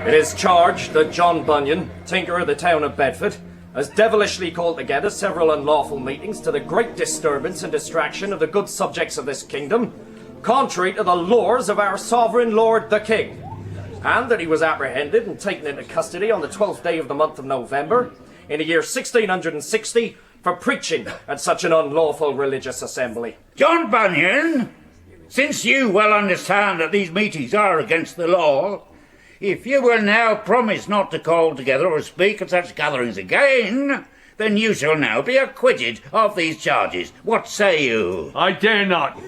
It is charged that John Bunyan, tinker of the town of Bedford, has devilishly called together several unlawful meetings to the great disturbance and distraction of the good subjects of this kingdom, contrary to the laws of our sovereign lord the king, and that he was apprehended and taken into custody on the 12th day of the month of November, in the year 1660, for preaching at such an unlawful religious assembly. John Bunyan, since you well understand that these meetings are against the law, if you will now promise not to call together or speak at such gatherings again, then you shall now be acquitted of these charges. What say you? I dare not.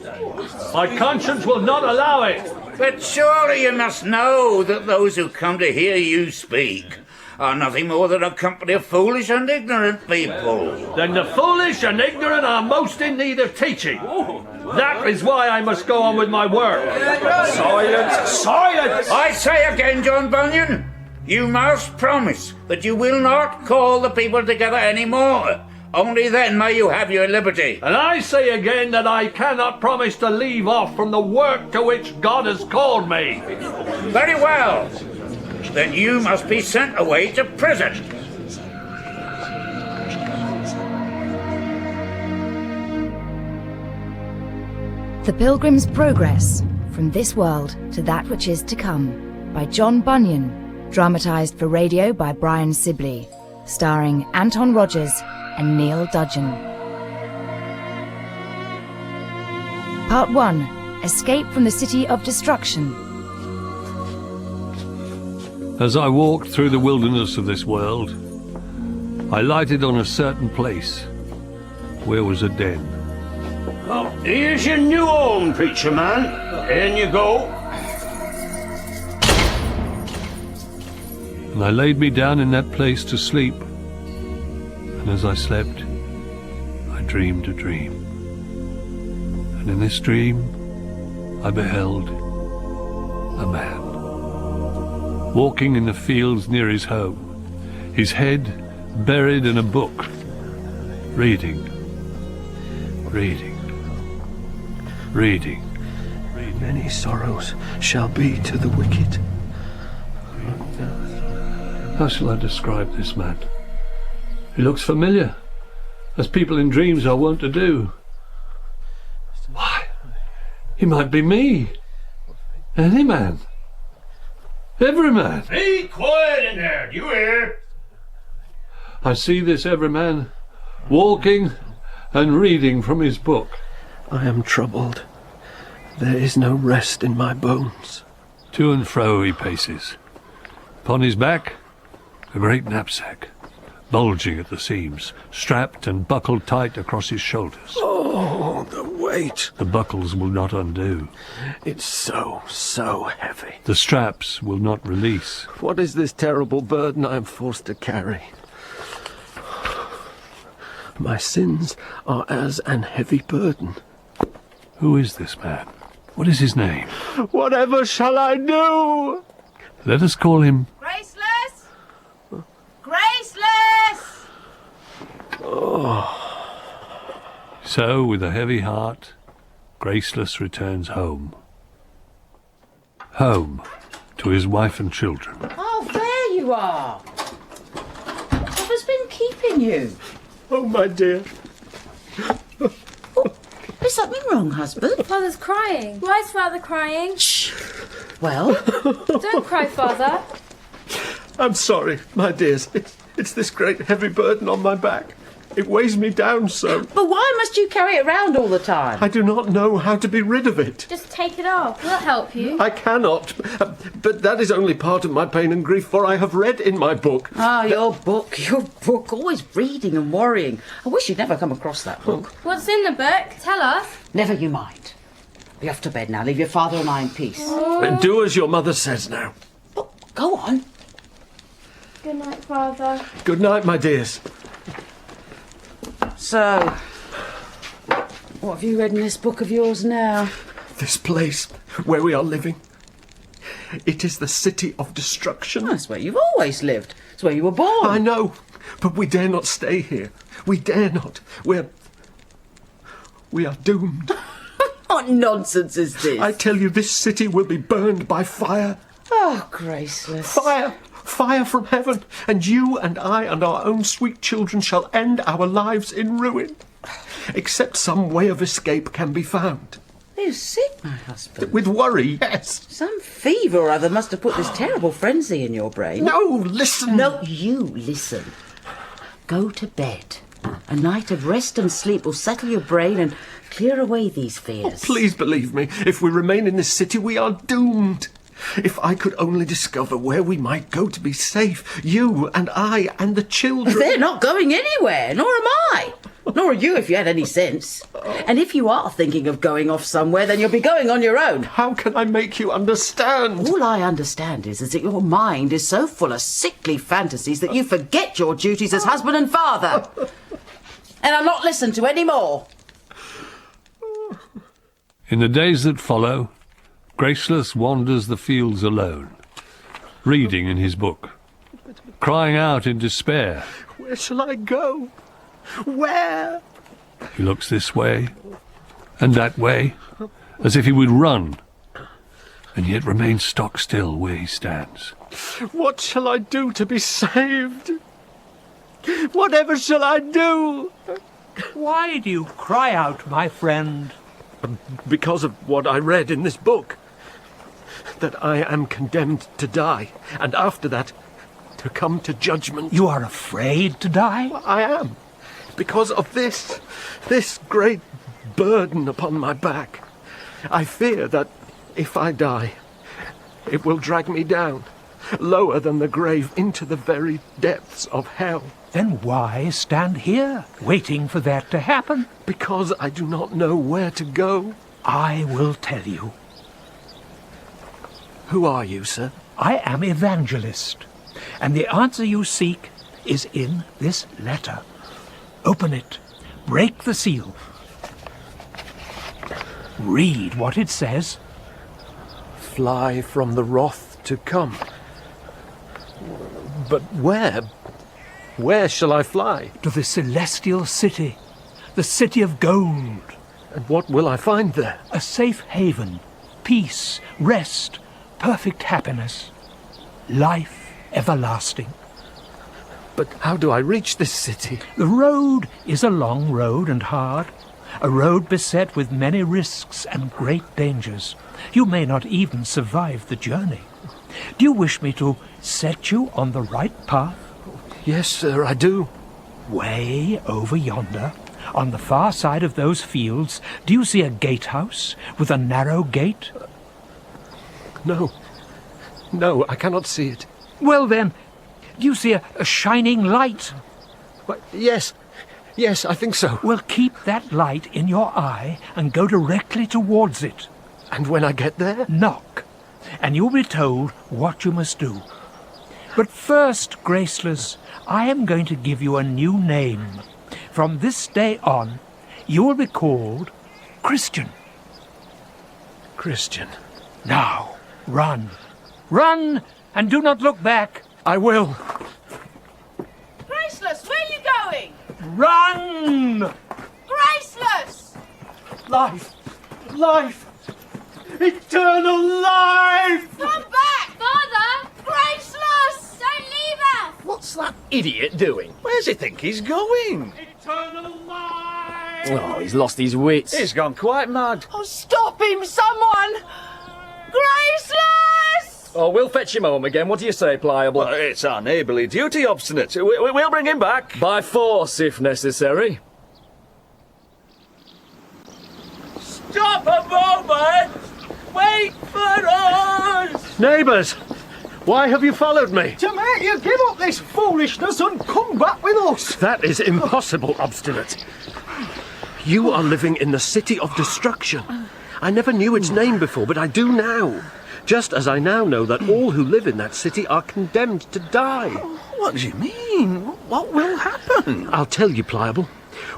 My conscience will not allow it. But surely you must know that those who come to hear you speak are nothing more than a company of foolish and ignorant people. Then the foolish and ignorant are most in need of teaching. That is why I must go on with my work. Silence! Silence! I say again, John Bunyan, you must promise that you will not call the people together any more. Only then may you have your liberty. And I say again that I cannot promise to leave off from the work to which God has called me. Very well. Then you must be sent away to prison. The Pilgrim's Progress, From This World to That Which Is to Come, by John Bunyan, dramatised for radio by Brian Sibley, starring Anton Rodgers and Neil Dudgeon. Part 1. Escape from the City of Destruction. As I walked through the wilderness of this world, I lighted on a certain place where was a den. Oh, here's your new home, preacher man. In you go. And I laid me down in that place to sleep. And as I slept, I dreamed a dream. And in this dream, I beheld a man walking in the fields near his home, his head buried in a book, reading. Many sorrows shall be to the wicked. How shall I describe this man? He looks familiar, as people in dreams are wont to do. Why, he might be me. Any man. Every man. Be quiet in there, do you hear? I see this every man walking and reading from his book. I am troubled. There is no rest in my bones. To and fro he paces. Upon his back, a great knapsack, bulging at the seams, strapped and buckled tight across his shoulders. Oh, the weight. The buckles will not undo. It's so heavy. The straps will not release. What is this terrible burden I am forced to carry? My sins are as an heavy burden. Who is this man? What is his name? Whatever shall I do? Let us call him... Graceless! Graceless! Oh. So, with a heavy heart, Graceless returns home. Home to his wife and children. Oh, there you are. What's been keeping you? Oh, my dear. Is something wrong, husband? Father's crying. Why is Father crying? Shh. Well? Don't cry, Father. I'm sorry, my dears. It's this great heavy burden on my back. It weighs me down so. But why must you carry it around all the time? I do not know how to be rid of it. Just take it off. We'll help you. I cannot. But that is only part of my pain and grief, for I have read in my book. Your book. Always reading and worrying. I wish you'd never come across that book. What's in the book? Tell us. Never you mind. Be off to bed now. Leave your father and I in peace. Do as your mother says now. Oh, go on. Good night, Father. Good night, my dears. So, what have you read in this book of yours now? This place where we are living. It is the city of destruction. That's where you've always lived. It's where you were born. I know, but we dare not stay here. We dare not. We are doomed. What nonsense is this? I tell you, this city will be burned by fire Oh, graceless. Fire! Fire from heaven, and you and I and our own sweet children shall end our lives in ruin, except some way of escape can be found. Are you sick, my husband? With worry, yes. Some fever or other must have put this terrible frenzy in your brain. No, listen. No, you listen. Go to bed. A night of rest and sleep will settle your brain and clear away these fears. Oh, please believe me, if we remain in this city, we are doomed. If I could only discover where we might go to be safe, you and I and the children... They're not going anywhere, nor am I. Nor are you if you had any sense. And if you are thinking of going off somewhere, then you'll be going on your own. How can I make you understand? All I understand is that your mind is so full of sickly fantasies that you forget your duties as husband and father. And I'm not listened to any more. In the days that follow, Graceless wanders the fields alone, reading in his book, crying out in despair. Where shall I go? Where? He looks this way and that way, as if he would run, and yet remains stock still where he stands. What shall I do to be saved? Whatever shall I do? Why do you cry out, my friend? Because of what I read in this book. That I am condemned to die, and after that, to come to judgment. You are afraid to die? I am. Because of this great burden upon my back. I fear that if I die, it will drag me down, lower than the grave, into the very depths of hell. Then why stand here, waiting for that to happen? Because I do not know where to go. I will tell you. Who are you, sir? I am Evangelist, and the answer you seek is in this letter. Open it. Break the seal. Read what it says. Fly from the wrath to come. But where? Where shall I fly? To the celestial city, the city of gold. And what will I find there? A safe haven, peace, rest, perfect happiness, life everlasting. But how do I reach this city? The road is a long road and hard, a road beset with many risks and great dangers. You may not even survive the journey. Do you wish me to set you on the right path? Yes, sir, I do. Way over yonder, on the far side of those fields, do you see a gatehouse with a narrow gate? No. No, I cannot see it. Well then, do you see a shining light? What? Yes. Yes, I think so. Well, keep that light in your eye and go directly towards it. And when I get there? Knock, and you'll be told what you must do. But first, Graceless, I am going to give you a new name. From this day on, you will be called Christian. Christian. Now, run. Run, and do not look back. I will. Graceless, where are you going? Run! Graceless! Life! Life! Eternal life! Come back! Father! Graceless! Don't leave us! What's that idiot doing? Where's he think he's going? Eternal life! Oh, he's lost his wits. He's gone quite mad. Oh, stop him, someone! Graceless! Oh, we'll fetch him home again. What do you say, Pliable? Well, it's our neighbourly duty, Obstinate. We'll bring him back. By force, if necessary. Stop a moment! Wait for us! Neighbours! Why have you followed me? To make you give up this foolishness and come back with us. That is impossible, Obstinate. You are living in the city of destruction. I never knew its name before, but I do now. Just as I now know that all who live in that city are condemned to die. What do you mean? What will happen? I'll tell you, Pliable.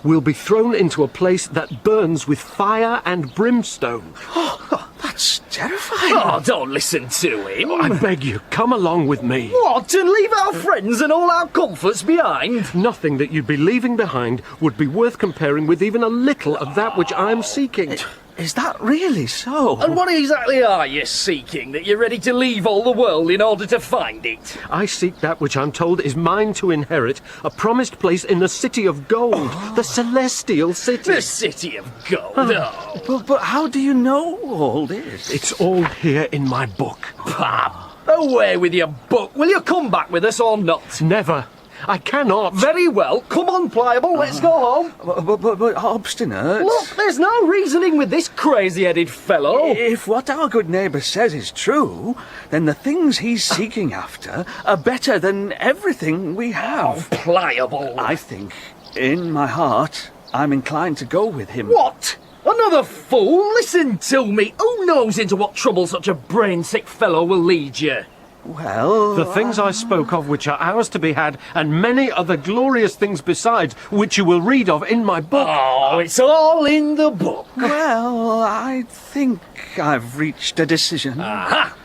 We'll be thrown into a place that burns with fire and brimstone. Oh, that's terrifying. Oh, don't listen to him. I beg you, come along with me. What, to leave our friends and all our comforts behind? Nothing that you'd be leaving behind would be worth comparing with even a little of that which I am seeking. Is that really so? And what exactly are you seeking, that you're ready to leave all the world in order to find it? I seek that which I'm told is mine to inherit, a promised place in the City of Gold, the Celestial City. The City of Gold? Oh. But how do you know all this? It's all here in my book. Pam, away with your book. Will you come back with us or not? Never. I cannot. Very well. Come on, Pliable, let's go home. But Obstinate... Look, there's no reasoning with this crazy-headed fellow. If what our good neighbour says is true, then the things he's seeking after are better than everything we have. Oh, Pliable. I think, in my heart, I'm inclined to go with him. What? Another fool? Listen to me. Who knows into what trouble such a brain-sick fellow will lead you? Well... The things I spoke of which are ours to be had, and many other glorious things besides, which you will read of in my book. Oh, it's all in the book. Well, I think I've reached a decision. Aha!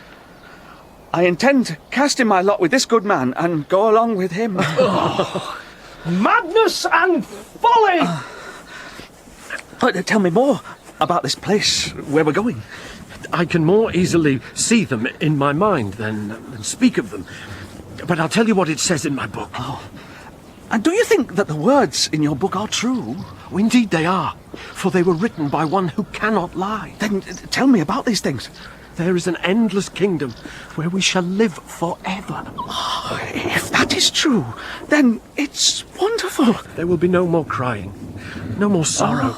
I intend to cast in my lot with this good man and go along with him. Madness and folly! Tell me more about this place where we're going. I can more easily see them in my mind than speak of them. But I'll tell you what it says in my book. Oh. And do you think that the words in your book are true? Oh, indeed they are, for they were written by one who cannot lie. Then tell me about these things. There is an endless kingdom where we shall live forever. Oh, if that is true, then it's wonderful. There will be no more crying, no more sorrow.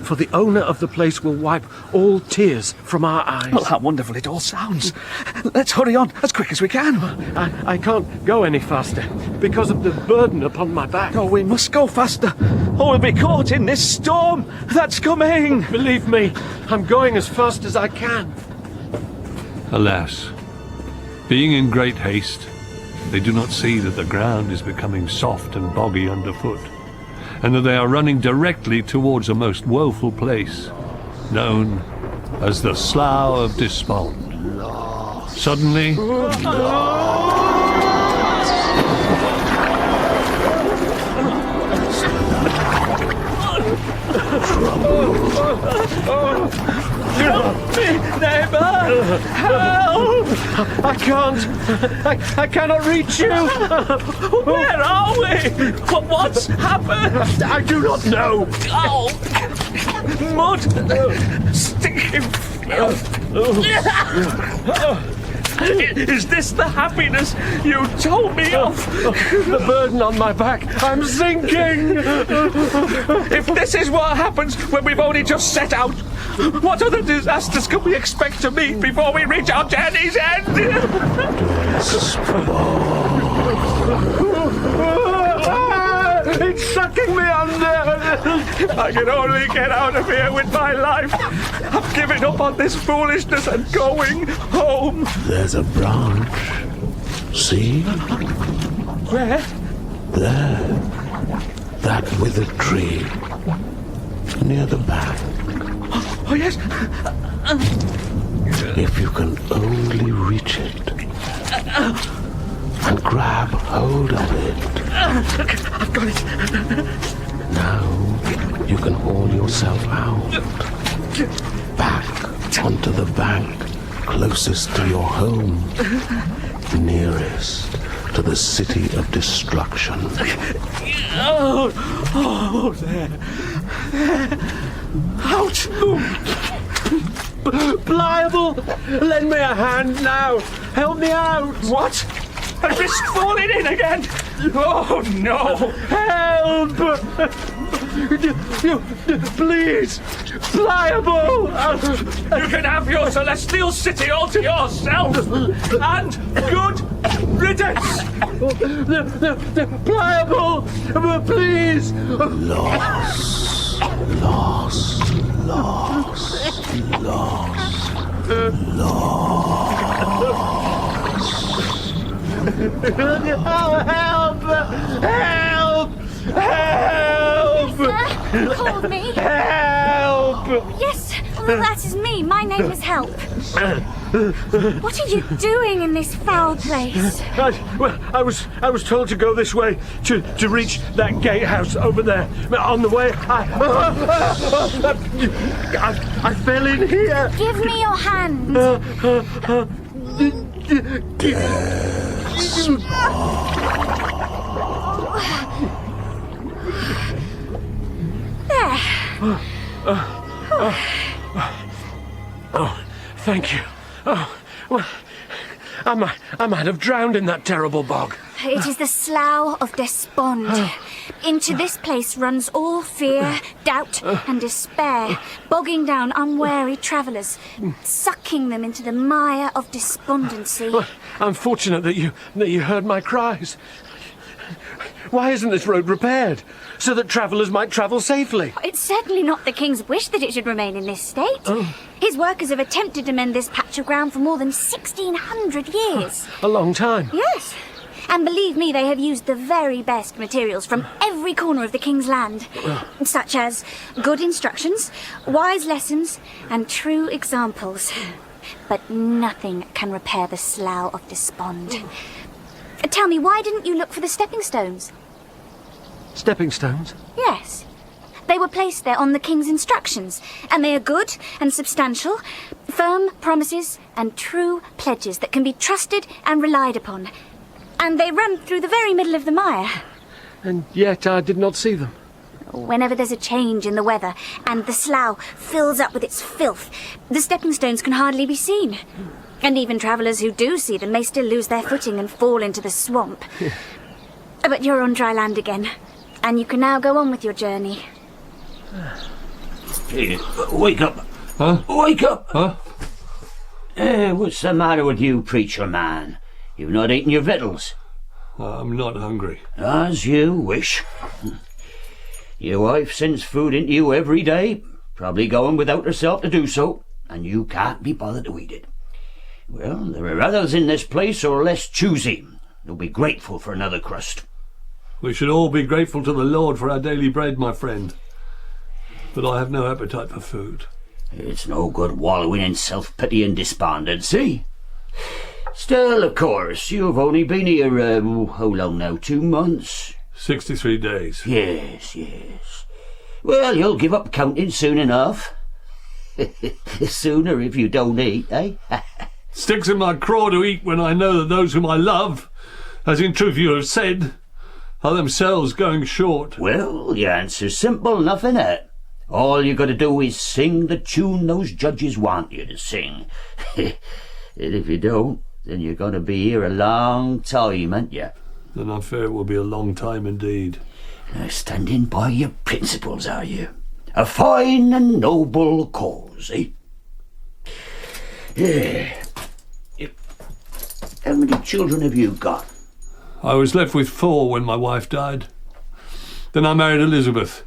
For the owner of the place will wipe all tears from our eyes. Well, how wonderful it all sounds. Let's hurry on as quick as we can. I can't go any faster because of the burden upon my back. Oh, we must go faster, or we'll be caught in this storm that's coming. Believe me, I'm going as fast as I can. Alas, being in great haste, they do not see that the ground is becoming soft and boggy underfoot, and that they are running directly towards a most woeful place, known as the Slough of Despond. Suddenly... Help me, neighbour! Help! I cannot reach you! Where are we? What's happened? I do not know! Oh! Mud! Stinking filth! Is this the happiness you told me of? The burden on my back. I'm sinking! If this is what happens when we've only just set out, what other disasters can we expect to meet before we reach our journey's end? It's sucking me under! If I can only get out of here with my life. I've given up on this foolishness and going home. There's a branch. See? Where? There. That withered tree. Near the back. Oh, yes. If you can only reach it. And grab hold of it. I've got it. Now you can haul yourself out. Back onto the bank closest to your home. Nearest to the City of Destruction. Oh, there. Out! Pliable! Lend me a hand now! Help me out! What? I risk falling in again! Oh, no! Help! Please! Pliable! You can have your celestial city all to yourself! And good riddance! Pliable! Please! Lost. Lost. Lost. Lost. Lost. Oh, help! Help! Help! Sir, called me. Help! Yes, Well, that is me. My name is Help. What are you doing in this foul place? I was told to go this way to reach that gatehouse over there. On the way, I fell in here. Give me your hand. There. Oh, thank you. Oh, well, I might have drowned in that terrible bog. It is the Slough of Despond. Into this place runs all fear, doubt, and despair, bogging down unwary travellers, sucking them into the mire of despondency. Well, I'm fortunate that you heard my cries. Why isn't this road repaired? So that travellers might travel safely. It's certainly not the King's wish that it should remain in this state. Oh. His workers have attempted to mend this patch of ground for more than 1,600 years. A long time. Yes. And believe me, they have used the very best materials from every corner of the King's land, such as good instructions, wise lessons, and true examples. But nothing can repair the Slough of Despond. Tell me, why didn't you look for the stepping stones? Stepping stones? Yes. They were placed there on the King's instructions, and they are good and substantial, firm promises and true pledges that can be trusted and relied upon. And they run through the very middle of the mire. And yet I did not see them. Whenever there's a change in the weather and the slough fills up with its filth, the stepping stones can hardly be seen. And even travellers who do see them may still lose their footing and fall into the swamp. But you're on dry land again, and you can now go on with your journey. Hey, wake up. Huh? Wake up. Huh? What's the matter with you, preacher man? You've not eaten your victuals. I'm not hungry. As you wish. Your wife sends food into you every day, probably going without herself to do so, and you can't be bothered to eat it. Well, there are others in this place who are less choosy. They'll be grateful for another crust. We should all be grateful to the Lord for our daily bread, my friend. But I have no appetite for food. It's no good wallowing in self-pity and despondency. Still, of course, you've only been here, how long now, 2 months? 63 days. Yes. Well, you'll give up counting soon enough. Sooner if you don't eat, eh? Sticks in my craw to eat when I know that those whom I love, as in truth you have said, are themselves going short. Well, the answer's simple enough, innit? All you got to do is sing the tune those judges want you to sing. And if you don't, then you're going to be here a long time, ain't you? Then I fear it will be a long time indeed. Standing by your principles, are you? A fine and noble cause, eh? Yeah. How many children have you got? I was left with 4 when my wife died. Then I married Elizabeth,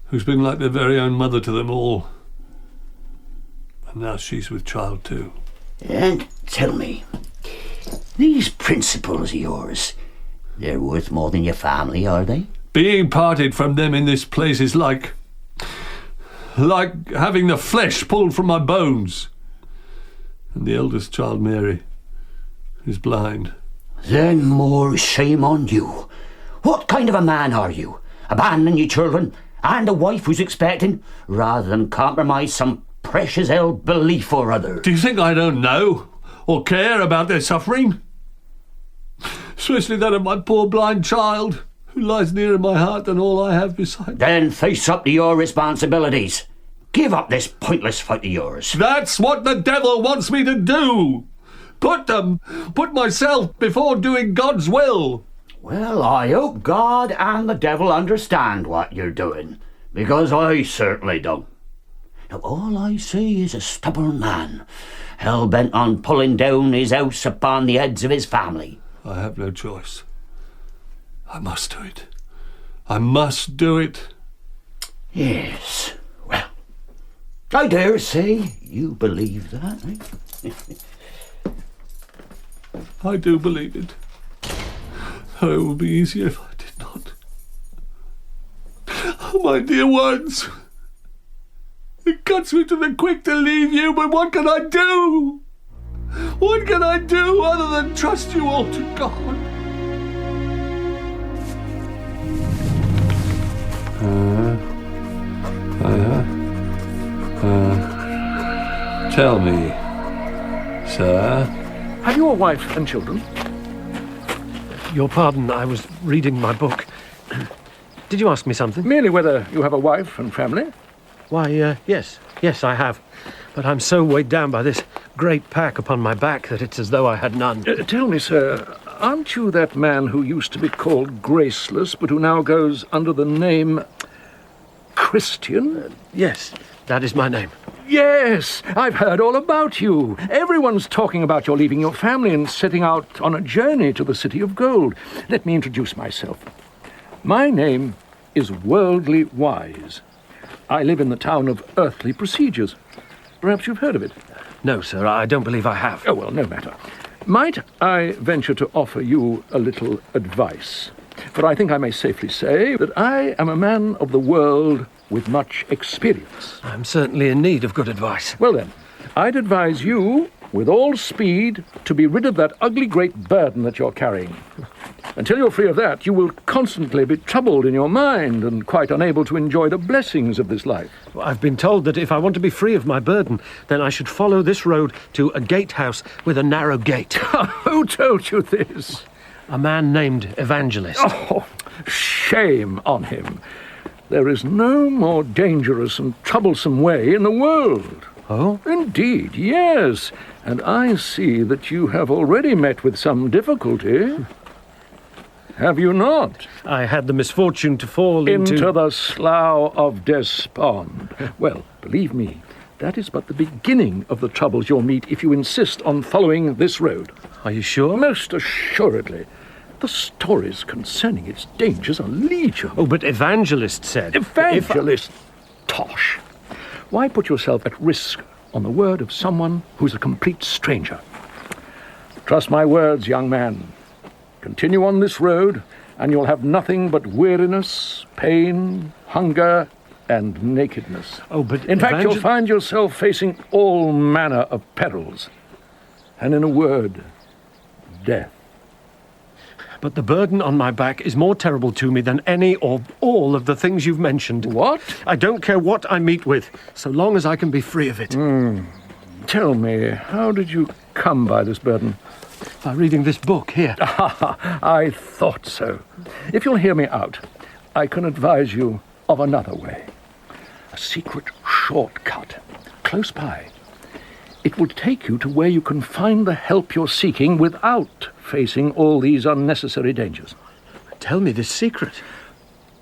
who's been like their very own mother to them all. And now she's with child too. And tell me, these principles of yours, they're worth more than your family, are they? Being parted from them in this place is like having the flesh pulled from my bones. And the eldest child, Mary, is blind. Then more shame on you. What kind of a man are you? Abandoning your children and a wife who's expecting, rather than compromise some precious old belief or other. Do you think I don't know or care about their suffering? Especially that of my poor blind child, who lies nearer my heart than all I have beside. Then face up to your responsibilities. Give up this pointless fight of yours. That's what the devil wants me to do. Put myself before doing God's will. Well, I hope God and the devil understand what you're doing, because I certainly don't. Now, all I see is a stubborn man, hell-bent on pulling down his house upon the heads of his family. I have no choice. I must do it. I must do it. Yes, well, I dare say you believe that, eh? I do believe it. Oh, it would be easier if I did not. Oh, my dear ones, it cannot wants me to be quick to leave you, but what can I do? What can I do other than trust you all to God? Tell me, sir. Have you a wife and children? Your pardon, I was reading my book. Did you ask me something? Merely whether you have a wife and family. Why, yes, I have. But I'm so weighed down by this great pack upon my back that it's as though I had none. Tell me, sir, aren't you that man who used to be called Graceless, but who now goes under the name Christian? Yes, that is my name. Yes, I've heard all about you. Everyone's talking about your leaving your family and setting out on a journey to the City of Gold. Let me introduce myself. My name is Worldly Wise. I live in the town of Earthly Procedures. Perhaps you've heard of it? No, sir, I don't believe I have. Oh, well, no matter. Might I venture to offer you a little advice? For I think I may safely say that I am a man of the world with much experience. I'm certainly in need of good advice. Well then, I'd advise you, with all speed, to be rid of that ugly great burden that you're carrying. Until you're free of that, you will constantly be troubled in your mind and quite unable to enjoy the blessings of this life. Well, I've been told that if I want to be free of my burden, then I should follow this road to a gatehouse with a narrow gate. Who told you this? A man named Evangelist. Oh, shame on him. There is no more dangerous and troublesome way in the world. Oh? Indeed, yes. And I see that you have already met with some difficulty. Have you not? I had the misfortune to fall into the slough of despond. Well, believe me, that is but the beginning of the troubles you'll meet if you insist on following this road. Are you sure? Most assuredly. The stories concerning its dangers are legion. Oh, but Evangelist said... Evangelist? Tosh. Why put yourself at risk on the word of someone who's a complete stranger? Trust my words, young man. Continue on this road, and you'll have nothing but weariness, pain, hunger, and nakedness. Oh, but in fact, you'll find yourself facing all manner of perils. And in a word, death. But the burden on my back is more terrible to me than any or all of the things you've mentioned. What? I don't care what I meet with, so long as I can be free of it. Tell me, how did you come by this burden? By reading this book here. I thought so. If you'll hear me out, I can advise you of another way. A secret shortcut, close by. It will take you to where you can find the help you're seeking without facing all these unnecessary dangers. Tell me this secret.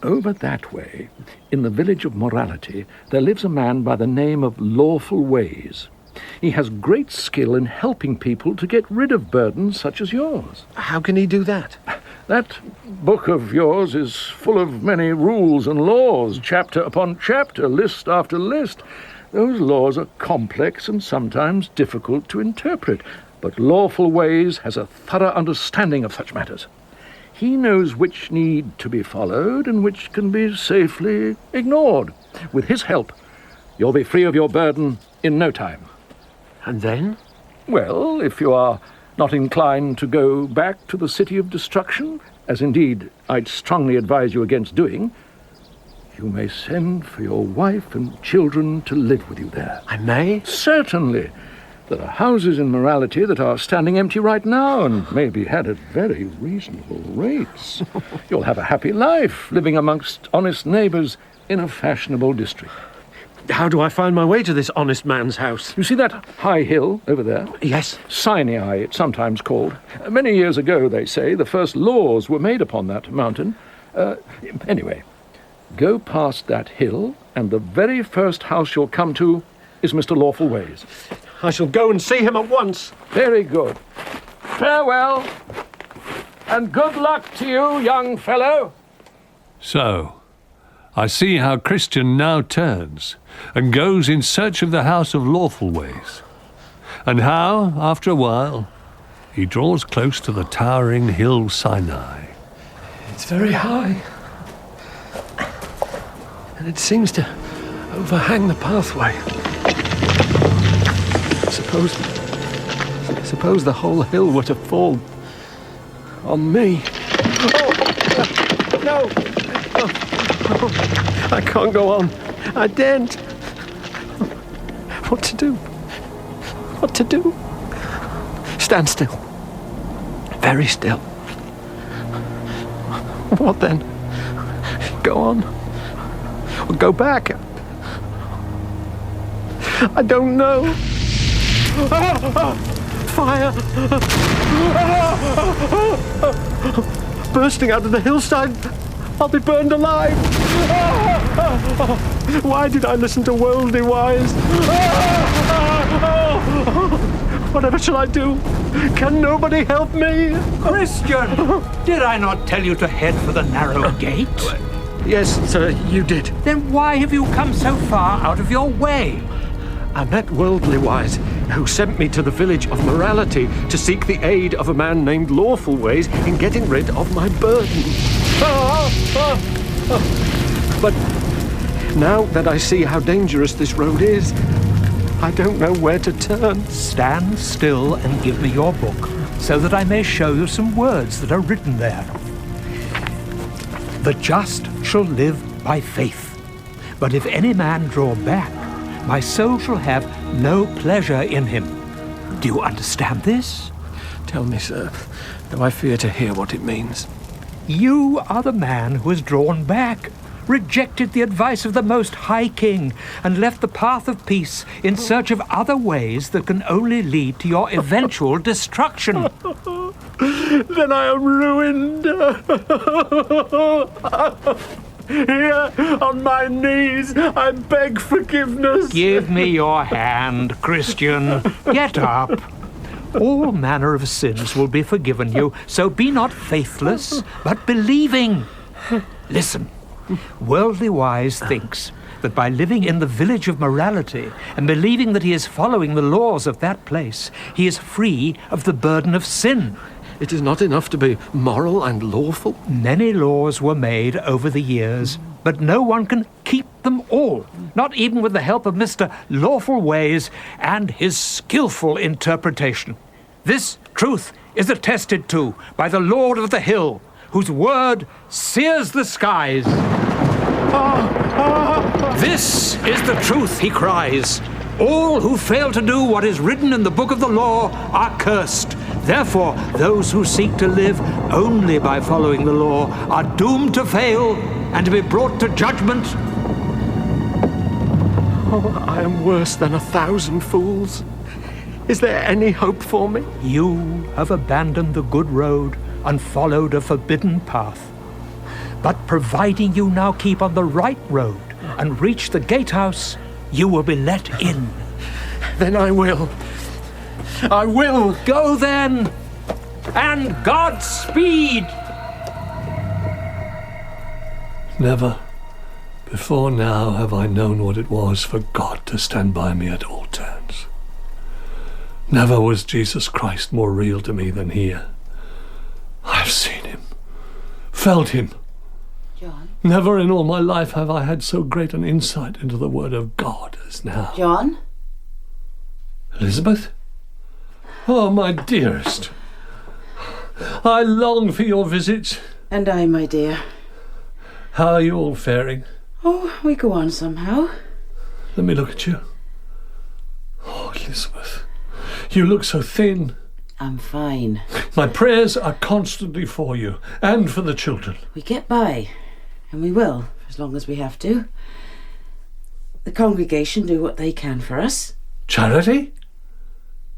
Over that way, in the village of Morality, there lives a man by the name of Lawful Ways. He has great skill in helping people to get rid of burdens such as yours. How can he do that? That book of yours is full of many rules and laws, chapter upon chapter, list after list. Those laws are complex and sometimes difficult to interpret, but Lawful Ways has a thorough understanding of such matters. He knows which need to be followed and which can be safely ignored. With his help, you'll be free of your burden in no time. And then? Well, if you are not inclined to go back to the City of Destruction, as indeed I'd strongly advise you against doing, you may send for your wife and children to live with you there. I may? Certainly. There are houses in Morality that are standing empty right now and may be had at very reasonable rates. You'll have a happy life living amongst honest neighbours in a fashionable district. How do I find my way to this honest man's house? You see that high hill over there? Yes. Sinai, it's sometimes called. Many years ago, they say, the first laws were made upon that mountain. Anyway, go past that hill, and the very first house you'll come to is Mr. Lawful Ways. I shall go and see him at once. Very good. Farewell, and good luck to you, young fellow. So, I see how Christian now turns and goes in search of the house of Lawful Ways, and how, after a while, he draws close to the towering hill Sinai. It's very high, and it seems to overhang the pathway. Suppose the whole hill were to fall on me. Oh, no! Oh, I can't go on. I daren't. What to do? What to do? Stand still. Very still. What then? Go on. Or go back? I don't know. Fire! Bursting out of the hillside. I'll be burned alive. Why did I listen to worldly wise? Whatever shall I do? Can nobody help me? Christian! Did I not tell you to head for the narrow gate? Yes, sir, you did. Then why have you come so far out of your way? I met Worldly Wise, who sent me to the village of Morality to seek the aid of a man named Lawful Ways in getting rid of my burden. But now that I see how dangerous this road is, I don't know where to turn. Stand still and give me your book, so that I may show you some words that are written there. The just shall live by faith. But if any man draw back, my soul shall have no pleasure in him. Do you understand this? Tell me, sir, though I fear to hear what it means. You are the man who has drawn back, rejected the advice of the Most High King, and left the path of peace in search of other ways that can only lead to your eventual destruction. Then I am ruined. Here, on my knees, I beg forgiveness. Give me your hand, Christian. Get up. All manner of sins will be forgiven you, so be not faithless, but believing. Listen. Worldly Wise thinks that by living in the village of morality and believing that he is following the laws of that place, he is free of the burden of sin. It is not enough to be moral and lawful. Many laws were made over the years, but no one can keep them all, not even with the help of Mr. Lawful Ways and his skillful interpretation. This truth is attested to by the Lord of the Hill, whose word sears the skies. This is the truth, he cries. All who fail to do what is written in the book of the law are cursed. Therefore, those who seek to live only by following the law are doomed to fail and to be brought to judgment. Oh, I am worse than 1,000 fools. Is there any hope for me? You have abandoned the good road and followed a forbidden path. But providing you now keep on the right road and reach the gatehouse, you will be let in. Then I will. I will. Go then, and Godspeed. Never before now have I known what it was for God to stand by me at all turns. Never was Jesus Christ more real to me than here. I have seen him, felt him. John? Never in all my life have I had so great an insight into the Word of God as now. John? Elizabeth? Oh, my dearest. I long for your visits. And I, my dear. How are you all faring? Oh, we go on somehow. Let me look at you. Oh, Elizabeth, you look so thin. I'm fine. My prayers are constantly for you and for the children. We get by, and we will, as long as we have to. The congregation do what they can for us. Charity?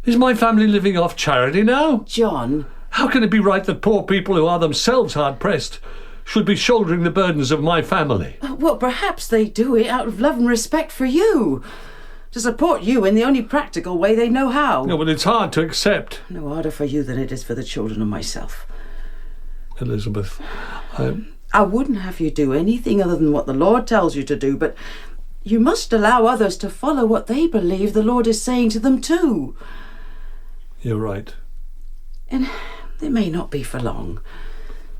Is my family living off charity now? John. How can it be right that poor people who are themselves hard-pressed should be shouldering the burdens of my family? Well, perhaps they do it out of love and respect for you. To support you in the only practical way they know how. No, but it's hard to accept. No harder for you than it is for the children and myself. Elizabeth, I wouldn't have you do anything other than what the Lord tells you to do, but you must allow others to follow what they believe the Lord is saying to them too. You're right. And it may not be for long.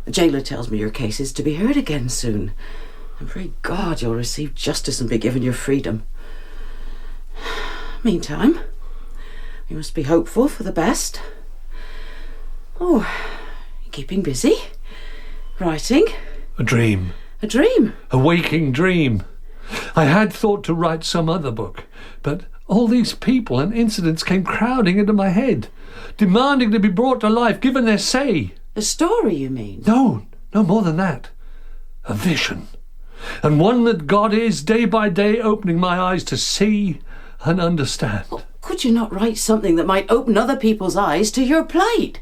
The jailer tells me your case is to be heard again soon. And pray God you'll receive justice and be given your freedom. Meantime, we must be hopeful for the best. Oh, you're keeping busy? Writing? A dream. A dream? A waking dream. I had thought to write some other book, but all these people and incidents came crowding into my head, demanding to be brought to life, given their say. A story, you mean? No more than that. A vision. And one that God is, day by day, opening my eyes to see and understand. Well, could you not write something that might open other people's eyes to your plight?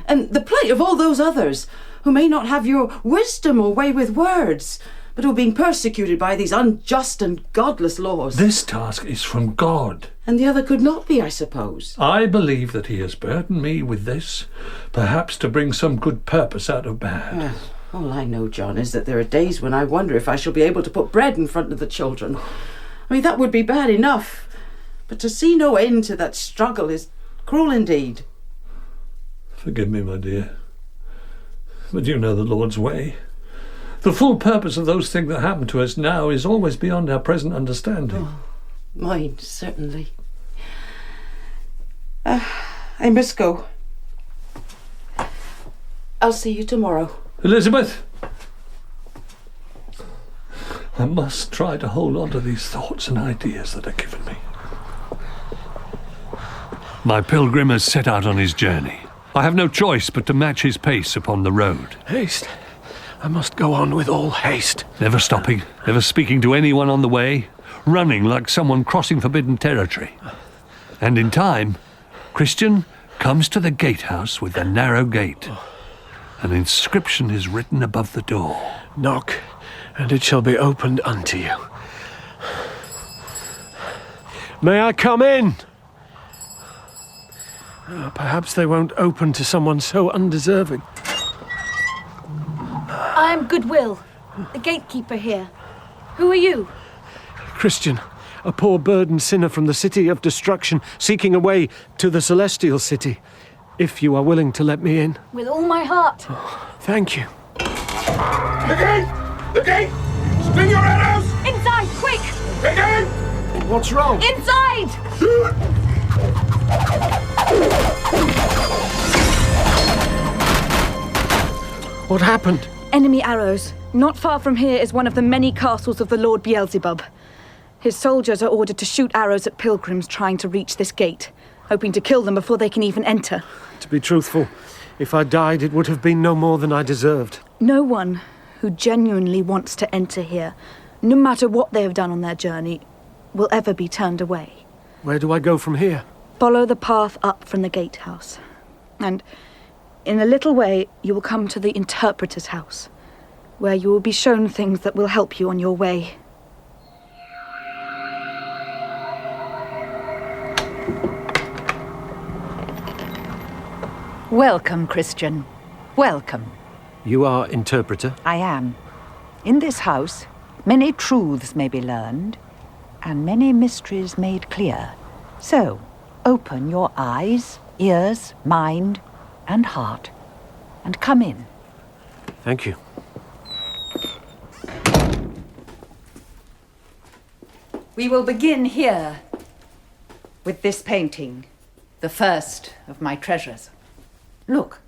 And the plight of all those others who may not have your wisdom or way with words, but who are being persecuted by these unjust and godless laws. This task is from God. And the other could not be, I suppose. I believe that he has burdened me with this, perhaps to bring some good purpose out of bad. All I know, John, is that there are days when I wonder if I shall be able to put bread in front of the children. I mean, that would be bad enough. But to see no end to that struggle is cruel indeed. Forgive me, my dear. But you know the Lord's way. The full purpose of those things that happen to us now is always beyond our present understanding. Oh, mine, certainly. I must go. I'll see you tomorrow. Elizabeth! I must try to hold on to these thoughts and ideas that are given me. My pilgrim has set out on his journey. I have no choice but to match his pace upon the road. Haste. I must go on with all haste. Never stopping, never speaking to anyone on the way, running like someone crossing forbidden territory. And in time, Christian comes to the gatehouse with the narrow gate. An inscription is written above the door. Knock, and it shall be opened unto you. May I come in? Perhaps they won't open to someone so undeserving. I am Goodwill, the gatekeeper here. Who are you? Christian, a poor burdened sinner from the city of destruction, seeking a way to the celestial city. If you are willing to let me in. With all my heart. Thank you. The gate! The gate! Spring your arrows! Inside, quick! The gate! What's wrong? Inside! What happened? Enemy arrows. Not far from here is one of the many castles of the Lord Beelzebub. His soldiers are ordered to shoot arrows at pilgrims trying to reach this gate, hoping to kill them before they can even enter. To be truthful, if I died, it would have been no more than I deserved. No one who genuinely wants to enter here, no matter what they have done on their journey, will ever be turned away. Where do I go from here? Follow the path up from the gatehouse. And in a little way, you will come to the interpreter's house, where you will be shown things that will help you on your way. Welcome, Christian. Welcome. You are interpreter? I am. In this house, many truths may be learned, and many mysteries made clear. So, open your eyes, ears, mind, and heart, and come in. Thank you. We will begin here with this painting, the first of my treasures. Look,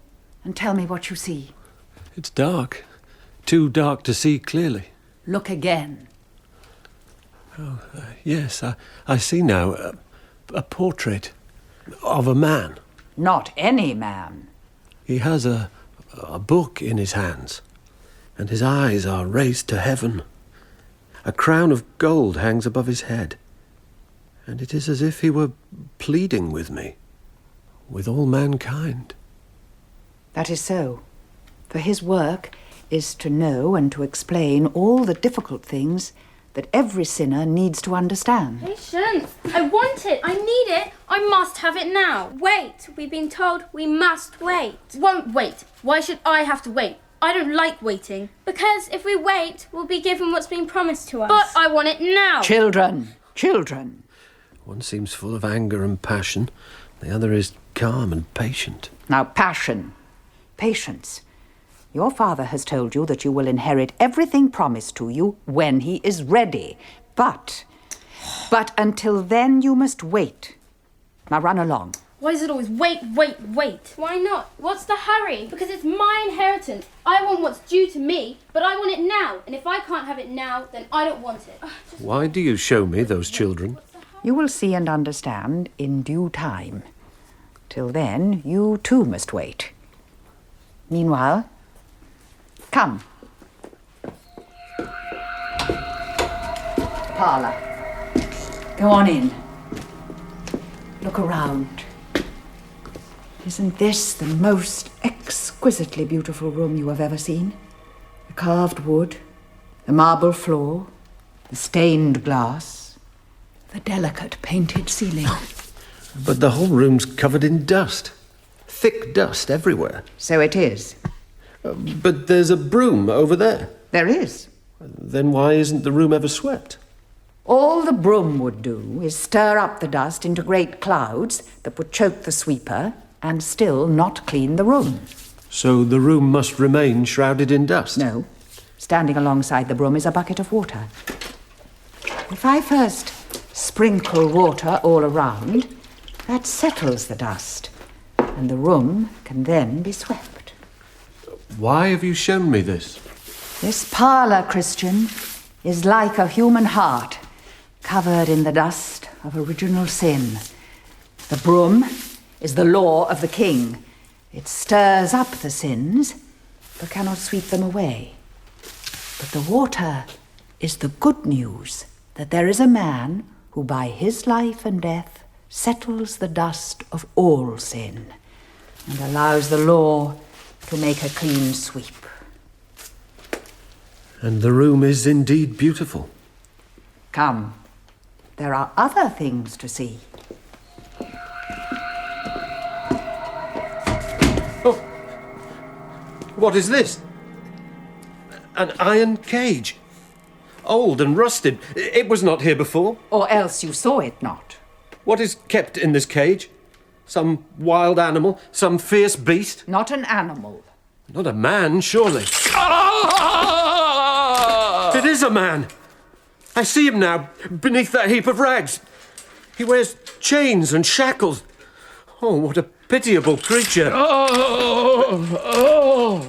and tell me what you see. It's dark. Too dark to see clearly. Look again. Oh, yes, I see now. A portrait of a man. Not any man. He has a book in his hands, and his eyes are raised to heaven. A crown of gold hangs above his head, and it is as if he were pleading with me, with all mankind. That is so, for his work is to know and to explain all the difficult things that every sinner needs to understand. Patience! I want it! I need it! I must have it now! Wait! We've been told we must wait. Won't wait. Why should I have to wait? I don't like waiting. Because if we wait, we'll be given what's been promised to us. But I want it now! Children! Children! One seems full of anger and passion. The other is calm and patient. Now, passion, patience. Your father has told you that you will inherit everything promised to you when he is ready. But until then you must wait. Now run along. Why is it always wait? Why not? What's the hurry? Because it's my inheritance. I want what's due to me, but I want it now. And if I can't have it now, then I don't want it. Why do you show me those children? You will see and understand in due time. Till then, you too must wait. Meanwhile, come. Parlour. Go on in. Look around. Isn't this the most exquisitely beautiful room you have ever seen? The carved wood, the marble floor, the stained glass, the delicate painted ceiling. But the whole room's covered in dust. Thick dust everywhere. So it is. But there's a broom over there. There is. Then why isn't the room ever swept? All the broom would do is stir up the dust into great clouds that would choke the sweeper and still not clean the room. So the room must remain shrouded in dust? No. Standing alongside the broom is a bucket of water. If I first sprinkle water all around, that settles the dust, and the room can then be swept. Why have you shown me this? This parlour, Christian, is like a human heart, covered in the dust of original sin. The broom is the law of the king. It stirs up the sins, but cannot sweep them away. But the water is the good news that there is a man who by his life and death settles the dust of all sin and allows the law to make a clean sweep. And the room is indeed beautiful. Come, there are other things to see. Oh, what is this? An iron cage. Old and rusted. It was not here before. Or else you saw it not. What is kept in this cage? Some wild animal? Some fierce beast? Not an animal. Not a man, surely. It is a man. I see him now, beneath that heap of rags. He wears chains and shackles. Oh, what a pitiable creature.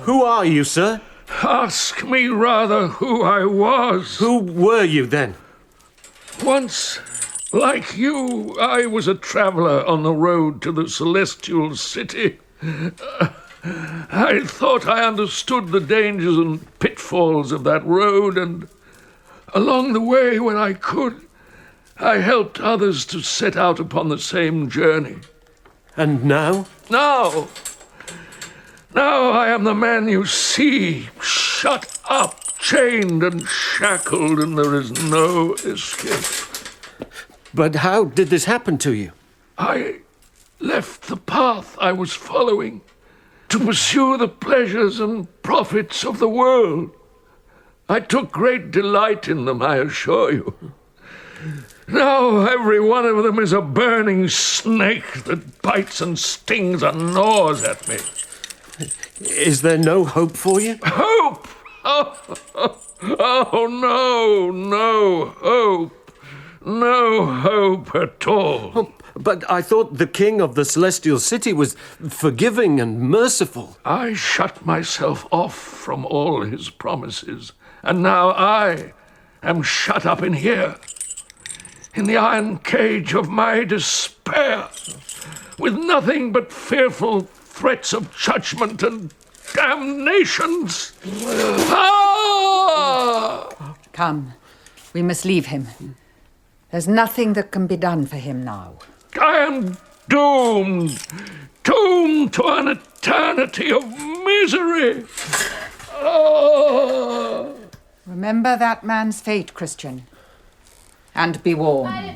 Who are you, sir? Ask me rather who I was. Who were you, then? Once, like you, I was a traveller on the road to the celestial city. I thought I understood the dangers and pitfalls of that road, and along the way, when I could, I helped others to set out upon the same journey. And now? Now I am the man you see, shut up, chained and shackled, and there is no escape. But how did this happen to you? I left the path I was following to pursue the pleasures and profits of the world. I took great delight in them, I assure you. Now every one of them is a burning snake that bites and stings and gnaws at me. Is there no hope for you? Hope? Oh, no hope. No hope at all. Oh, but I thought the king of the celestial city was forgiving and merciful. I shut myself off from all his promises, and now I am shut up in here, in the iron cage of my despair, with nothing but fearful threats of judgment and damnations. Come, we must leave him. There's nothing that can be done for him now. I am doomed to an eternity of misery. Remember that man's fate, Christian, and be warned. I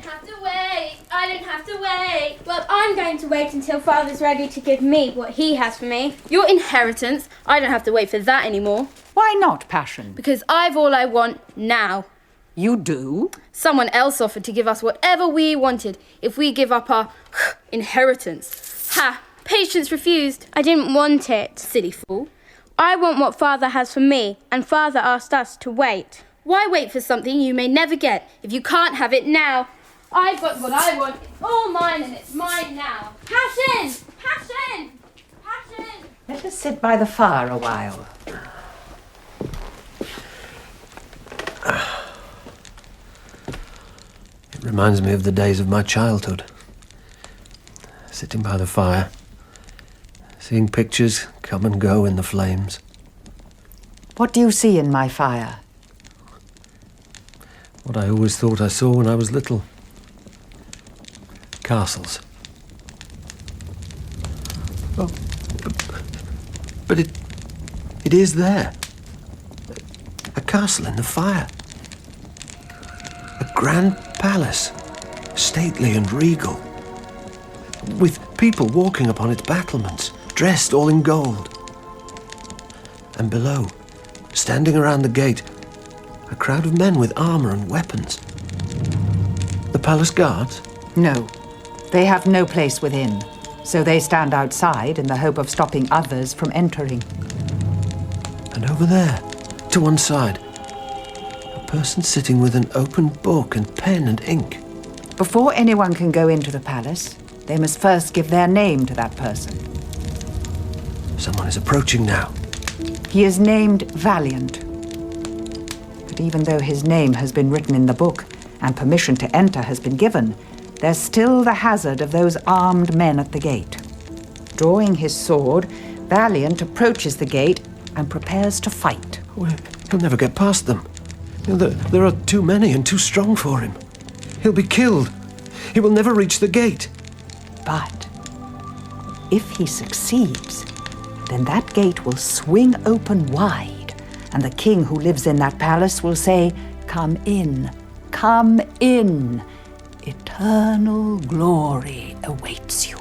don't have to wait. Well, I'm going to wait until Father's ready to give me what he has for me. Your inheritance, I don't have to wait for that anymore. Why not, Passion? Because I've all I want now. You do? Someone else offered to give us whatever we wanted if we give up our inheritance. Ha! Patience refused. I didn't want it. Silly fool. I want what Father has for me, and Father asked us to wait. Why wait for something you may never get if you can't have it now? I've got what I want. It's all mine and it's mine now. Passion! Passion! Passion! Let us sit by the fire a while. It reminds me of the days of my childhood. Sitting by the fire, seeing pictures come and go in the flames. What do you see in my fire? What I always thought I saw when I was little. Castles. Oh, but it is there. A castle in the fire. A grand palace, stately and regal, with people walking upon its battlements, dressed all in gold. And below, standing around the gate, a crowd of men with armour and weapons. The palace guards? No, they have no place within, so they stand outside in the hope of stopping others from entering. And over there, to one side, a person sitting with an open book and pen and ink. Before anyone can go into the palace, they must first give their name to that person. Someone is approaching now. He is named Valiant. But even though his name has been written in the book and permission to enter has been given, there's still the hazard of those armed men at the gate. Drawing his sword, Valiant approaches the gate and prepares to fight. Well, he'll never get past them. There are too many and too strong for him. He'll be killed. He will never reach the gate. But if he succeeds, then that gate will swing open wide, and the king who lives in that palace will say, "Come in, come in. Eternal glory awaits you."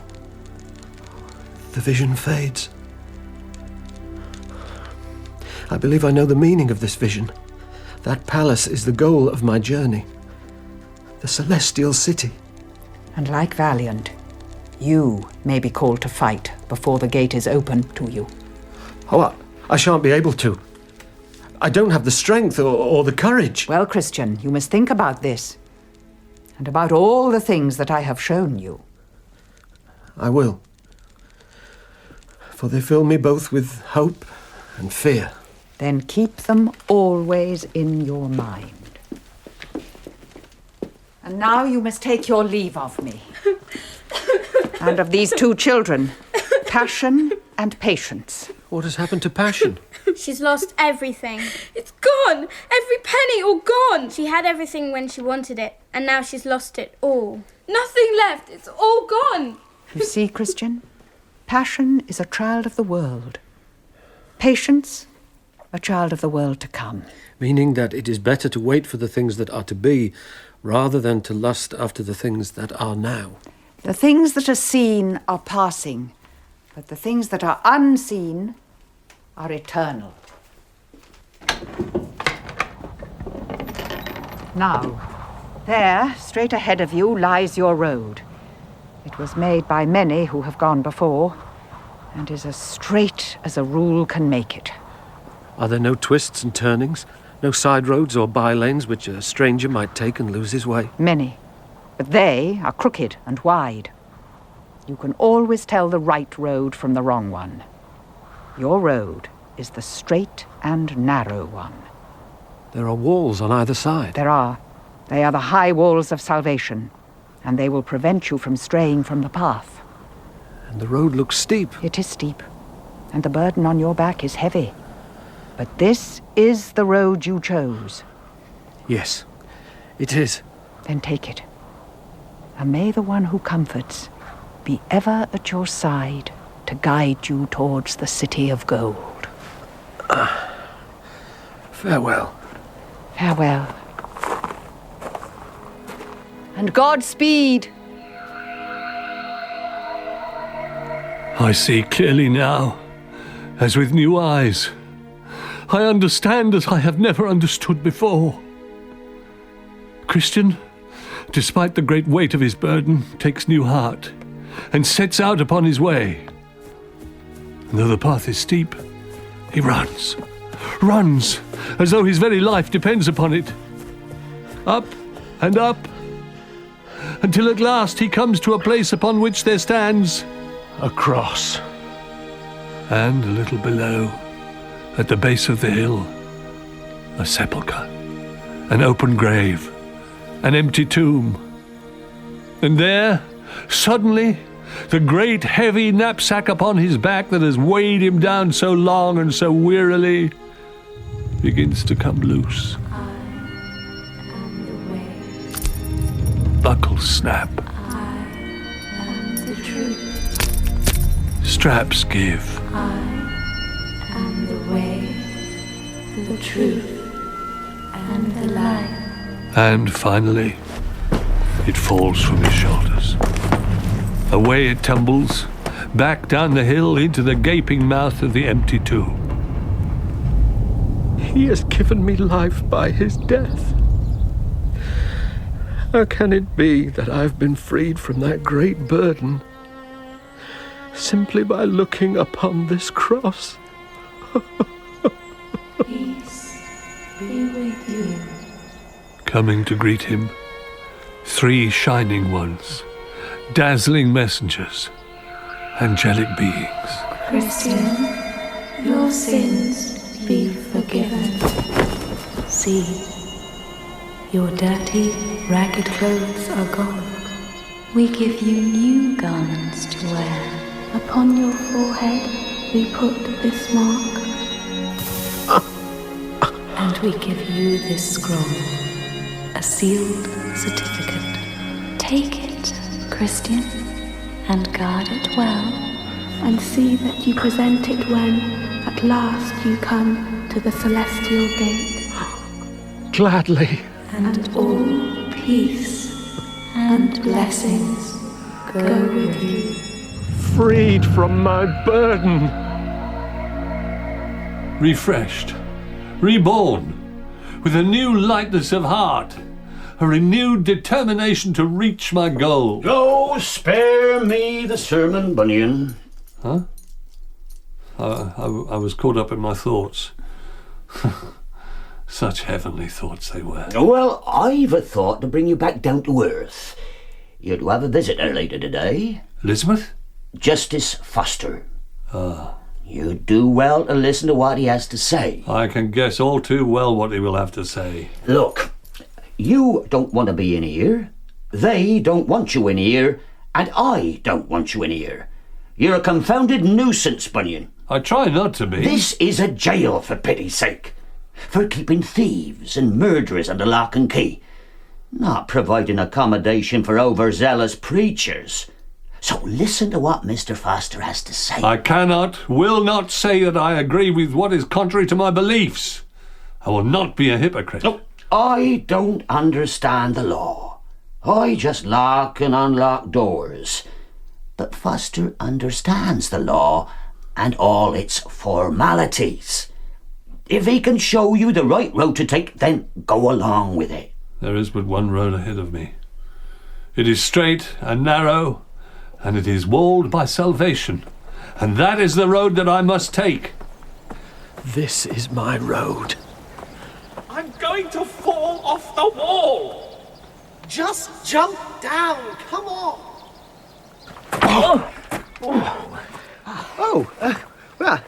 The vision fades. I believe I know the meaning of this vision. That palace is the goal of my journey. The celestial city. And like Valiant, you may be called to fight before the gate is open to you. Oh, I shan't be able to. I don't have the strength or the courage. Well, Christian, you must think about this. And about all the things that I have shown you. I will. For they fill me both with hope and fear. Then keep them always in your mind. And now you must take your leave of me. And of these two children, Passion and Patience. What has happened to Passion? She's lost everything. It's gone! Every penny all gone! She had everything when she wanted it, and now she's lost it all. Nothing left, it's all gone! You see, Christian, Passion is a child of the world. Patience, a child of the world to come. Meaning that it is better to wait for the things that are to be, rather than to lust after the things that are now. The things that are seen are passing, but the things that are unseen are eternal. Now, there, straight ahead of you, lies your road. It was made by many who have gone before, and is as straight as a rule can make it. Are there no twists and turnings? No side roads or by-lanes which a stranger might take and lose his way? Many, but they are crooked and wide. You can always tell the right road from the wrong one. Your road is the straight and narrow one. There are walls on either side. There are. They are the high walls of salvation, and they will prevent you from straying from the path. And the road looks steep. It is steep, and the burden on your back is heavy. But this is the road you chose. Yes, it is. Then take it. And may the one who comforts be ever at your side to guide you towards the city of gold. Farewell. Farewell. And Godspeed. I see clearly now, as with new eyes. I understand as I have never understood before. Christian, despite the great weight of his burden, takes new heart and sets out upon his way. And though the path is steep, He runs, as though his very life depends upon it. Up and up, until at last he comes to a place upon which there stands a cross. And a little below, at the base of the hill, a sepulchre, an open grave, an empty tomb. And there, suddenly, the great heavy knapsack upon his back that has weighed him down so long and so wearily begins to come loose. Buckles snap. Straps give. I am the way, the truth, and the life. And finally, it falls from his shoulders. Away it tumbles, back down the hill into the gaping mouth of the empty tomb. He has given me life by his death. How can it be that I've been freed from that great burden simply by looking upon this cross? Peace be with you. Coming to greet him, 3 shining ones, dazzling messengers, angelic beings. Christian, your sins be forgiven. See, your dirty, ragged clothes are gone. We give you new garments to wear. Upon your forehead we put this mark. And we give you this scroll, a sealed certificate. Take it, Christian, and guard it well. And see that you present it when at last you come to the celestial gate. Gladly. And all peace and blessings go with you. Freed from my burden. Refreshed, reborn, with a new lightness of heart, a renewed determination to reach my goal. Oh, spare me the sermon, Bunyan. Huh? I was caught up in my thoughts. Such heavenly thoughts they were. Well, I've a thought to bring you back down to earth. You're to have a visitor later today. Elizabeth? Justice Foster. Ah. You do well to listen to what he has to say. I can guess all too well what he will have to say. Look, you don't want to be in here. They don't want you in here. And I don't want you in here. You're a confounded nuisance, Bunyan. I try not to be. This is a jail, for pity's sake. For keeping thieves and murderers under lock and key. Not providing accommodation for overzealous preachers. So listen to what Mr. Foster has to say. I cannot, will not say that I agree with what is contrary to my beliefs. I will not be a hypocrite. No, I don't understand the law. I just lock and unlock doors. But Foster understands the law and all its formalities. If he can show you the right road to take, then go along with it. There is but one road ahead of me. It is straight and narrow, and it is walled by salvation. And that is the road that I must take. This is my road. I'm going to fall off the wall. Just jump down. Come on. Well,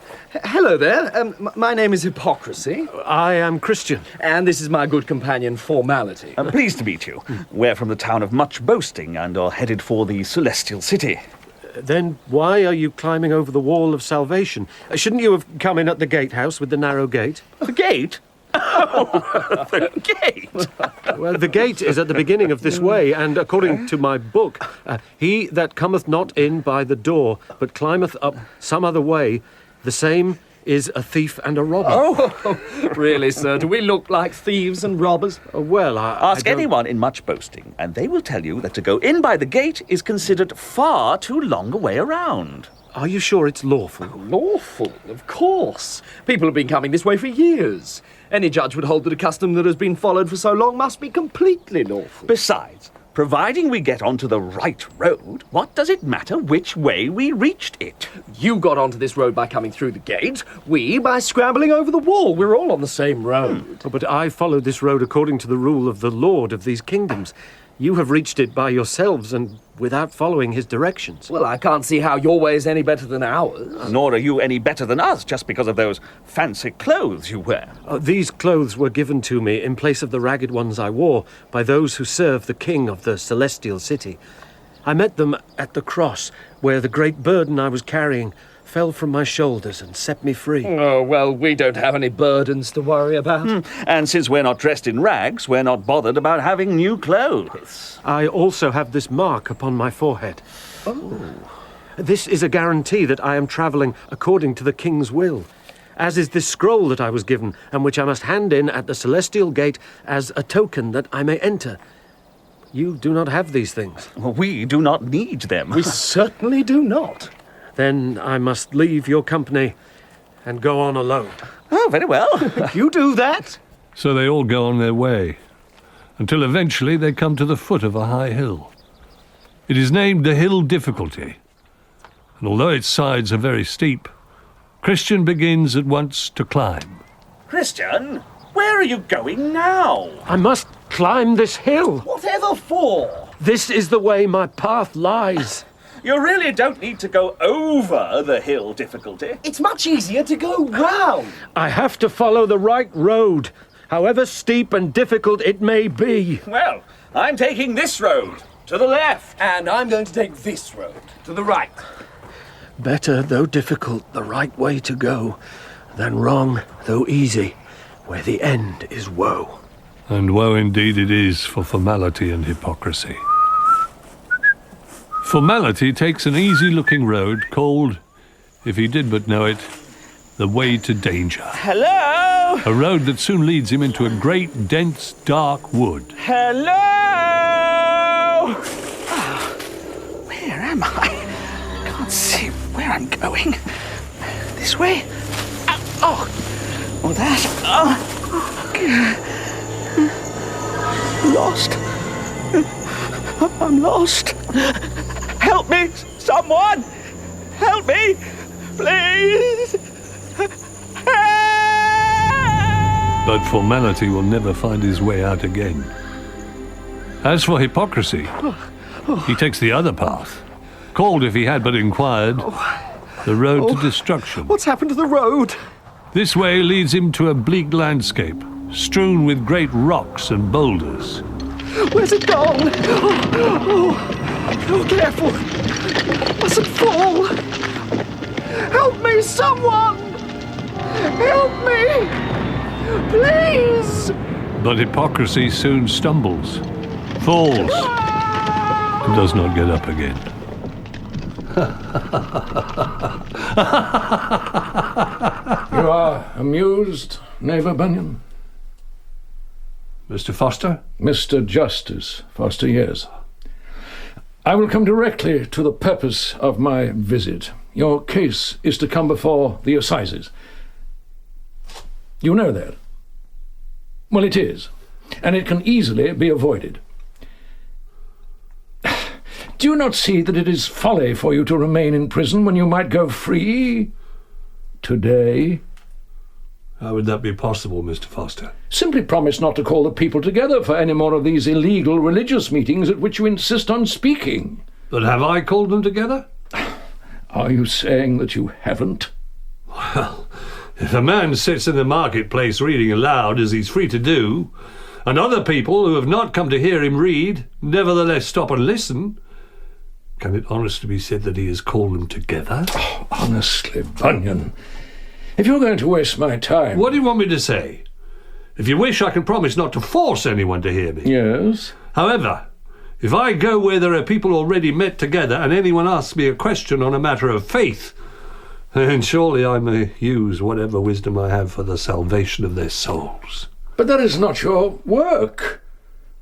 hello there. My name is Hypocrisy. I am Christian. And this is my good companion, Formality. I'm pleased to meet you. We're from the town of Much Boasting and are headed for the Celestial City. Then why are you climbing over the wall of salvation? Shouldn't you have come in at the gatehouse with the narrow gate? The gate? Oh, the gate! Well, the gate is at the beginning of this way, and according to my book, he that cometh not in by the door, but climbeth up some other way, the same is a thief and a robber. Oh, really, sir? Do we look like thieves and robbers? Well, Ask anyone in Much Boasting, and they will tell you that to go in by the gate is considered far too long a way around. Are you sure it's lawful? Lawful? Of course. People have been coming this way for years. Any judge would hold that a custom that has been followed for so long must be completely lawful. Besides, providing we get onto the right road, what does it matter which way we reached it? You got onto this road by coming through the gate, we by scrambling over the wall. We're all on the same road. But I followed this road according to the rule of the Lord of these kingdoms. You have reached it by yourselves and without following his directions. Well, I can't see how your way is any better than ours. Nor are you any better than us, just because of those fancy clothes you wear. These clothes were given to me in place of the ragged ones I wore by those who serve the king of the celestial city. I met them at the cross, where the great burden I was carrying fell from my shoulders and set me free. Oh, well, we don't have any burdens to worry about. And since we're not dressed in rags, we're not bothered about having new clothes. I also have this mark upon my forehead. Oh. This is a guarantee that I am travelling according to the king's will, as is this scroll that I was given, and which I must hand in at the celestial gate as a token that I may enter. You do not have these things. We do not need them. We certainly do not. Then I must leave your company and go on alone. Oh, very well. You do that? So they all go on their way, until eventually they come to the foot of a high hill. It is named the Hill Difficulty, and although its sides are very steep, Christian begins at once to climb. Christian, where are you going now? I must climb this hill. Whatever for? This is the way my path lies. You really don't need to go over the hill difficulty. It's much easier to go round. I have to follow the right road, however steep and difficult it may be. Well, I'm taking this road, to the left. And I'm going to take this road, to the right. Better, though difficult, the right way to go, than wrong, though easy, where the end is woe. And woe indeed it is for formality and hypocrisy. Formality takes an easy-looking road called, if he did but know it, the way to danger. Hello? A road that soon leads him into a great, dense, dark wood. Hello? Where am I? Can't see where I'm going. This way? Oh, that. Lost. I'm lost. Help me, someone! Help me, please! But formality will never find his way out again. As for hypocrisy, he takes the other path, called, if he had but inquired, the road to destruction. What's happened to the road? This way leads him to a bleak landscape, strewn with great rocks and boulders. Where's it gone? Oh, careful! Mustn't fall! Help me, someone! Help me! Please! But hypocrisy soon stumbles, falls, and does not get up again. You are amused, neighbour Bunyan? Mr. Foster? Mr. Justice Foster, yes. I will come directly to the purpose of my visit. Your case is to come before the assizes. You know that? Well, it is, and it can easily be avoided. Do you not see that it is folly for you to remain in prison when you might go free today? How would that be possible, Mr. Foster? Simply promise not to call the people together for any more of these illegal religious meetings at which you insist on speaking. But have I called them together? Are you saying that you haven't? Well, if a man sits in the marketplace reading aloud, as he's free to do, and other people who have not come to hear him read nevertheless stop and listen, can it honestly be said that he has called them together? Oh, honestly, Bunyan, if you're going to waste my time... What do you want me to say? If you wish, I can promise not to force anyone to hear me. Yes? However, if I go where there are people already met together and anyone asks me a question on a matter of faith, then surely I may use whatever wisdom I have for the salvation of their souls. But that is not your work.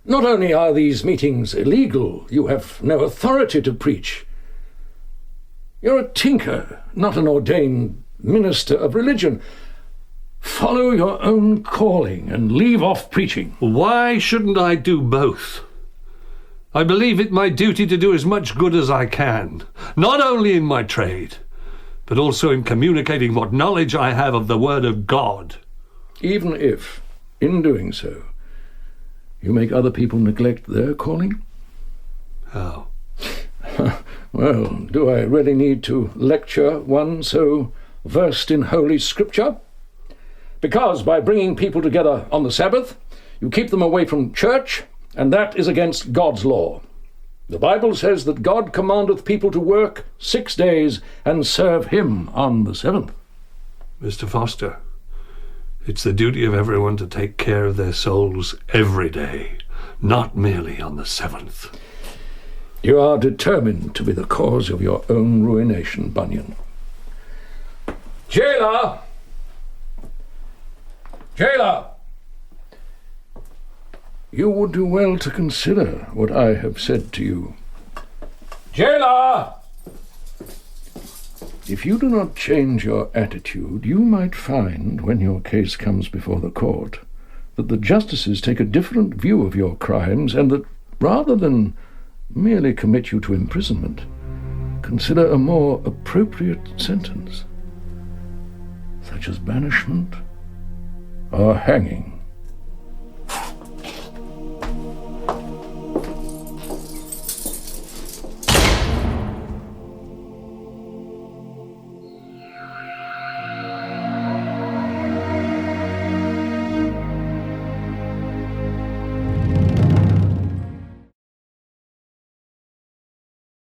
Not only are these meetings illegal, you have no authority to preach. You're a tinker, not an ordained minister of religion. Follow your own calling and leave off preaching. Why shouldn't I do both? I believe it my duty to do as much good as I can, not only in my trade, but also in communicating what knowledge I have of the Word of God. Even if, in doing so, you make other people neglect their calling? How? Well, do I really need to lecture one so versed in Holy Scripture? Because by bringing people together on the Sabbath, you keep them away from church, and that is against God's law. The Bible says that God commandeth people to work 6 days and serve him on the seventh. Mr. Foster, it's the duty of everyone to take care of their souls every day, not merely on the seventh. You are determined to be the cause of your own ruination, Bunyan. Jailer! Jailer! You would do well to consider what I have said to you. Jailer! If you do not change your attitude, you might find, when your case comes before the court, that the justices take a different view of your crimes, and that, rather than merely commit you to imprisonment, consider a more appropriate sentence, such as banishment or hanging.